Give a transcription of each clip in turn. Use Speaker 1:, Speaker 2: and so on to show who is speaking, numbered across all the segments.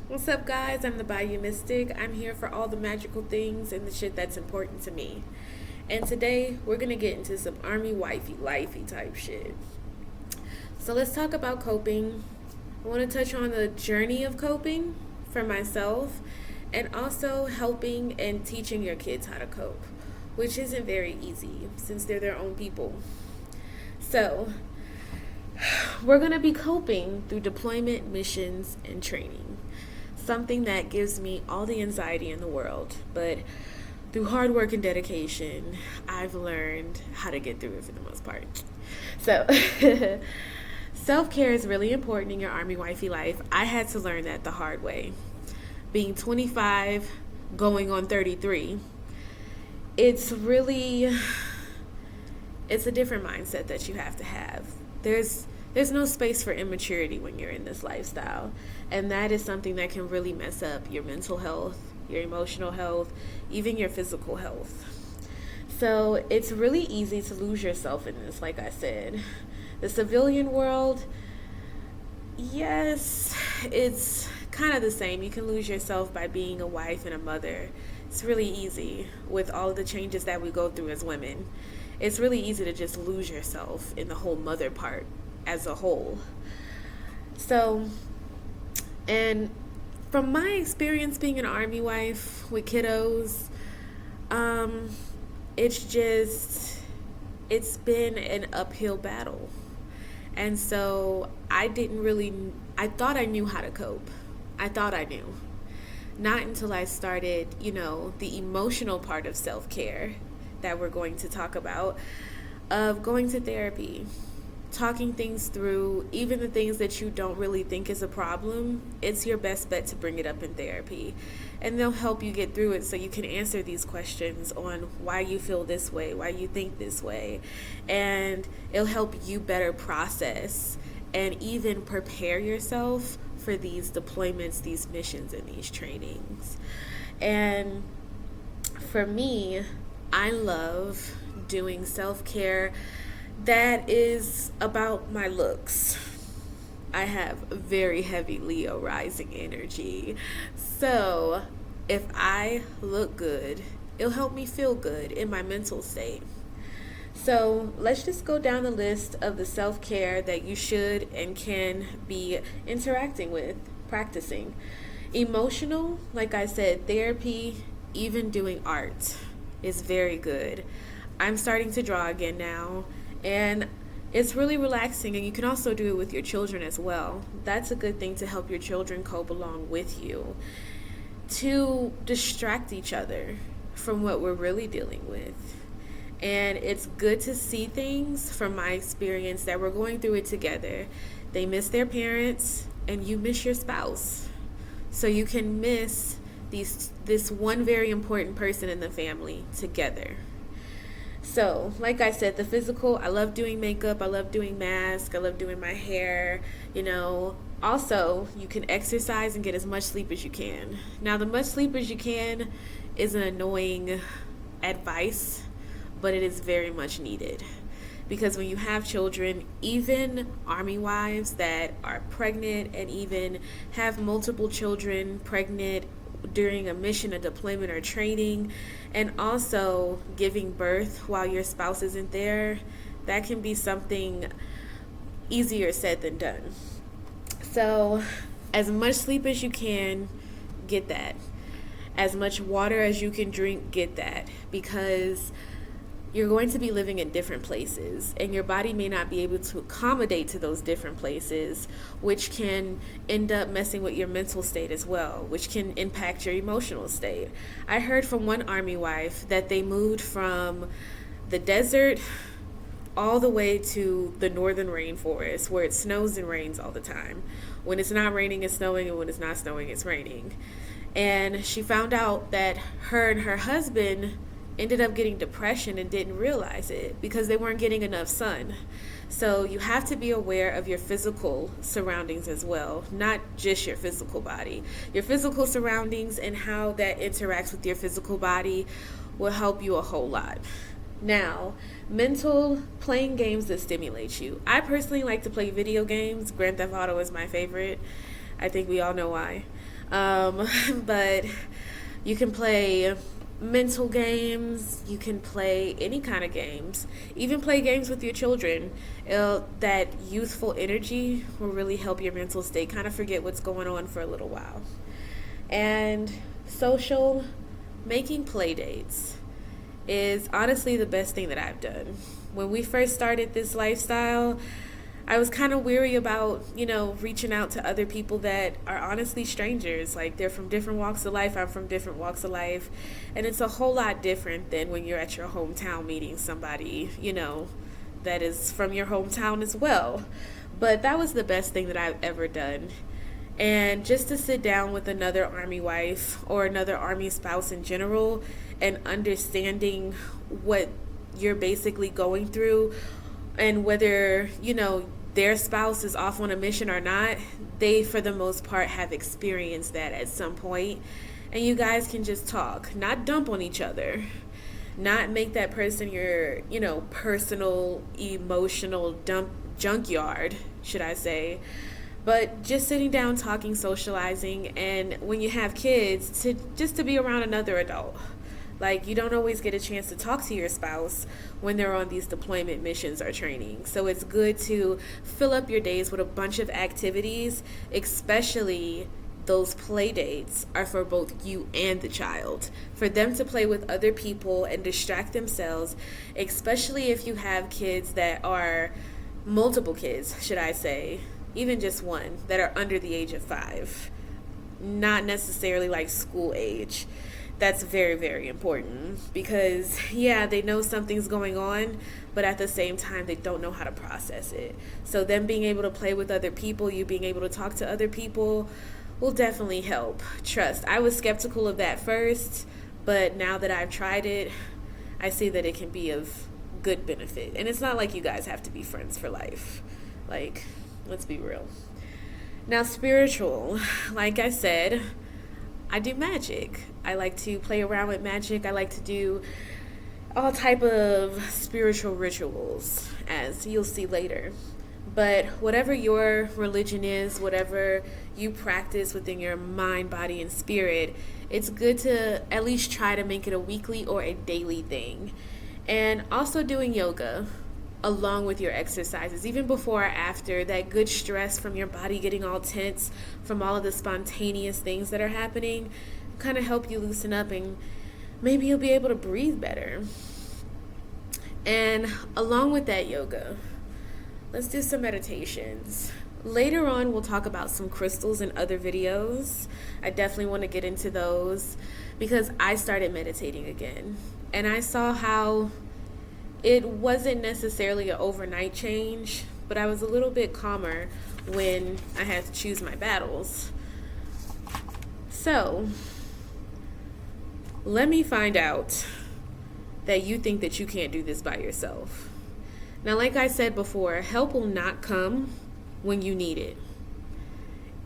Speaker 1: What's up, guys? I'm the Bayou Mystic. I'm here for all the magical things and the shit that's important to me. And today, we're gonna get into some army wifey, lifey type shit. So let's talk about coping. I want to touch on the journey of coping for myself and also helping and teaching your kids how to cope, which isn't very easy since they're their own people. So, we're going to be coping through deployment, missions, and training. Something that gives me all the anxiety in the world, but through hard work and dedication, I've learned how to get through it for the most part. So, self-care is really important in your army wifey life. I had to learn that the hard way. Being 25, going on 33, it's a different mindset that you have to have. There's no space for immaturity when you're in this lifestyle. And that is something that can really mess up your mental health, your emotional health, even your physical health. So it's really easy to lose yourself in this, like I said. The civilian world, yes, it's kind of the same. You can lose yourself by being a wife and a mother. It's really easy with all of the changes that we go through as women. It's really easy to just lose yourself in the whole mother part as a whole. So, and from my experience being an army wife with kiddos, it's been an uphill battle. And so I thought I knew how to cope. I thought I knew. Not until I started, the emotional part of self-care that we're going to talk about, of going to therapy, talking things through, even the things that you don't really think is a problem. It's your best bet to bring it up in therapy. And they'll help you get through it so you can answer these questions on why you feel this way, why you think this way. And it'll help you better process and even prepare yourself for these deployments, these missions, and these trainings. And for me, I love doing self-care that is about my looks. I have very heavy Leo rising energy. So if I look good, it'll help me feel good in my mental state. So let's just go down the list of the self-care that you should and can be interacting with, practicing. Emotional, like I said, therapy, even doing art is very good. I'm starting to draw again now, and it's really relaxing, and you can also do it with your children as well. That's a good thing to help your children cope along with you, to distract each other from what we're really dealing with. And it's good to see things from my experience that we're going through it together. They miss their parents, and you miss your spouse. So you can miss this one very important person in the family together. So, like I said, the physical, I love doing makeup, I love doing masks, I love doing my hair, Also, you can exercise and get as much sleep as you can. Now, the much sleep as you can is an annoying advice, but it is very much needed. Because when you have children, even army wives that are pregnant and even have multiple children pregnant during a mission, a deployment, or training, and also giving birth while your spouse isn't there, that can be something easier said than done. So, as much sleep as you can, get that. As much water as you can drink, get that. Because you're going to be living in different places, and your body may not be able to accommodate to those different places, which can end up messing with your mental state as well, which can impact your emotional state. I heard from one army wife that they moved from the desert all the way to the northern rainforest, where it snows and rains all the time. When it's not raining, it's snowing, and when it's not snowing, it's raining. And she found out that her and her husband ended up getting depression and didn't realize it because they weren't getting enough sun. So you have to be aware of your physical surroundings as well, not just your physical body. Your physical surroundings and how that interacts with your physical body will help you a whole lot. Now, mental, playing games that stimulate you. I personally like to play video games. Grand Theft Auto is my favorite. I think we all know why. But you can play mental games, you can play any kind of games, even play games with your children. That youthful energy will really help your mental state kind of forget what's going on for a little while. And social, making play dates is honestly the best thing that I've done. When we first started this lifestyle, I was kind of weary about, reaching out to other people that are honestly strangers. Like, they're from different walks of life, I'm from different walks of life. And it's a whole lot different than when you're at your hometown meeting somebody, that is from your hometown as well. But that was the best thing that I've ever done. And just to sit down with another Army wife or another Army spouse in general and understanding what you're basically going through, and whether, their spouse is off on a mission or not, they, for the most part, have experienced that at some point. And you guys can just talk, not dump on each other, not make that person your, personal, emotional junkyard, should I say. But just sitting down, talking, socializing, and when you have kids, to be around another adult. Like, you don't always get a chance to talk to your spouse when they're on these deployment missions or training. So it's good to fill up your days with a bunch of activities, especially those play dates are for both you and the child. For them to play with other people and distract themselves, especially if you have kids that are multiple kids, should I say, even just one, that are under the age of 5, not necessarily like school age. That's very, very important because, they know something's going on, but at the same time, they don't know how to process it. So them being able to play with other people, you being able to talk to other people will definitely help. Trust. I was skeptical of that first, but now that I've tried it, I see that it can be of good benefit. And it's not like you guys have to be friends for life. Like, let's be real. Now, spiritual, like I said, I do magic. I like to play around with magic. I like to do all type of spiritual rituals, as you'll see later. But whatever your religion is, whatever you practice within your mind, body, and spirit, it's good to at least try to make it a weekly or a daily thing. And also doing yoga along with your exercises, even before or after, that good stress from your body getting all tense from all of the spontaneous things that are happening, kind of help you loosen up, and maybe you'll be able to breathe better. And along with that yoga, let's do some meditations. Later on, we'll talk about some crystals in other videos. I definitely want to get into those because I started meditating again, and I saw how it wasn't necessarily an overnight change, but I was a little bit calmer when I had to choose my battles. So, let me find out that you think that you can't do this by yourself. Now, like I said before, help will not come when you need it.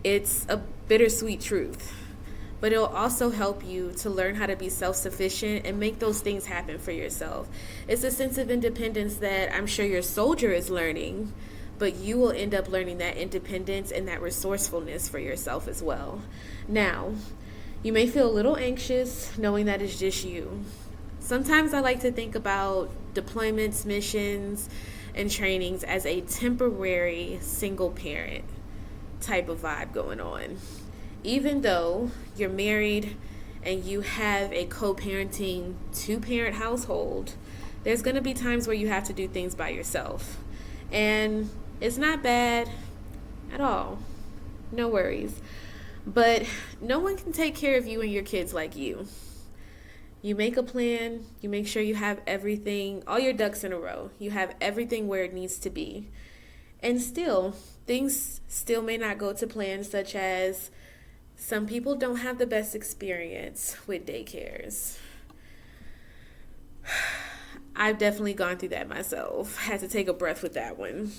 Speaker 1: It's a bittersweet truth. But it'll also help you to learn how to be self-sufficient and make those things happen for yourself. It's a sense of independence that I'm sure your soldier is learning, but you will end up learning that independence and that resourcefulness for yourself as well. Now, you may feel a little anxious knowing that it's just you. Sometimes I like to think about deployments, missions, and trainings as a temporary single parent type of vibe going on. Even though you're married and you have a co-parenting 2-parent household, there's going to be times where you have to do things by yourself. And it's not bad at all. No worries. But no one can take care of you and your kids like you. You make a plan, you make sure you have everything, all your ducks in a row. You have everything where it needs to be. And still, things still may not go to plan, such as some people don't have the best experience with daycares. I've definitely gone through that myself. Had to take a breath with that one.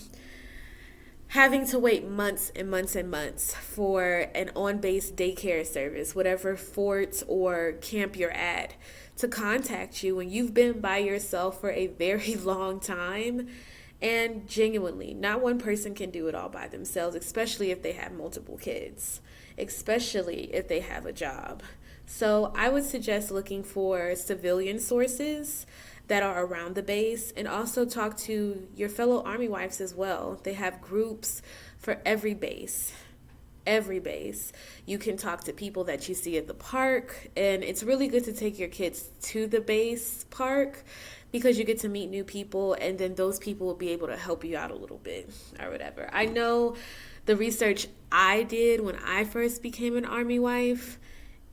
Speaker 1: Having to wait months and months and months for an on-base daycare service, whatever fort or camp you're at, to contact you when you've been by yourself for a very long time. And genuinely, not one person can do it all by themselves, especially if they have multiple kids. especially if they have a job. So I would suggest looking for civilian sources that are around the base, and also talk to your fellow Army wives as well. They have groups for every base. Every base. You can talk to people that you see at the park, and it's really good to take your kids to the base park because you get to meet new people, and then those people will be able to help you out a little bit or whatever. I know the research I did when I first became an Army wife,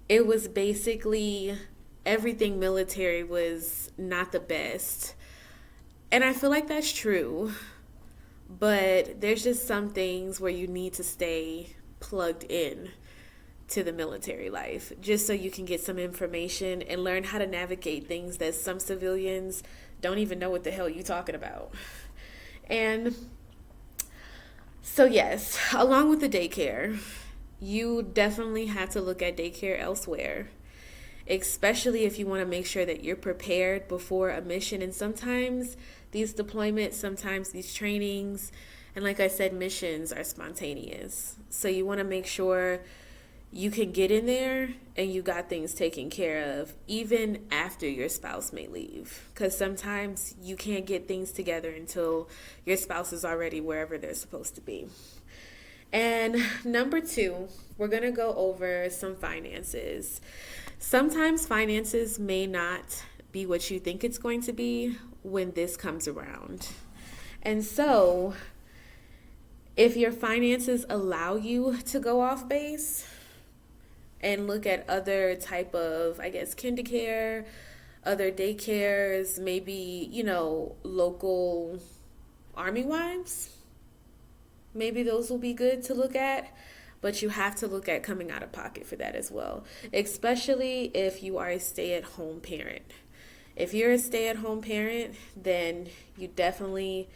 Speaker 1: it was basically everything military was not the best. And I feel like that's true, but there's just some things where you need to stay plugged in to the military life just so you can get some information and learn how to navigate things that some civilians don't even know what the hell you're talking about. And so, yes, along with the daycare, you definitely have to look at daycare elsewhere, especially if you want to make sure that you're prepared before a mission. And sometimes these deployments, sometimes these trainings, and like I said, missions are spontaneous. So you want to make sure you can get in there and you got things taken care of even after your spouse may leave. Because sometimes you can't get things together until your spouse is already wherever they're supposed to be. And number 2, we're going to go over some finances. Sometimes finances may not be what you think it's going to be when this comes around. And so, if your finances allow you to go off base and look at other type of, I guess, kindercare, other daycares, maybe, local Army wives, maybe those will be good to look at. But you have to look at coming out of pocket for that as well, especially if you are a stay-at-home parent. If you're a stay-at-home parent, then you definitely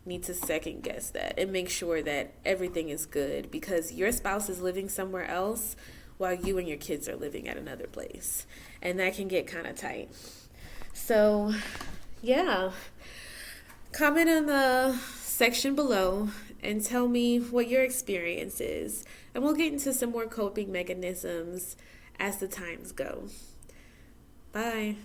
Speaker 1: need to second guess that and make sure that everything is good, because your spouse is living somewhere else while you and your kids are living at another place, and that can get kind of tight. So, yeah, comment in the section below and tell me what your experience is, and we'll get into some more coping mechanisms as the times go. Bye.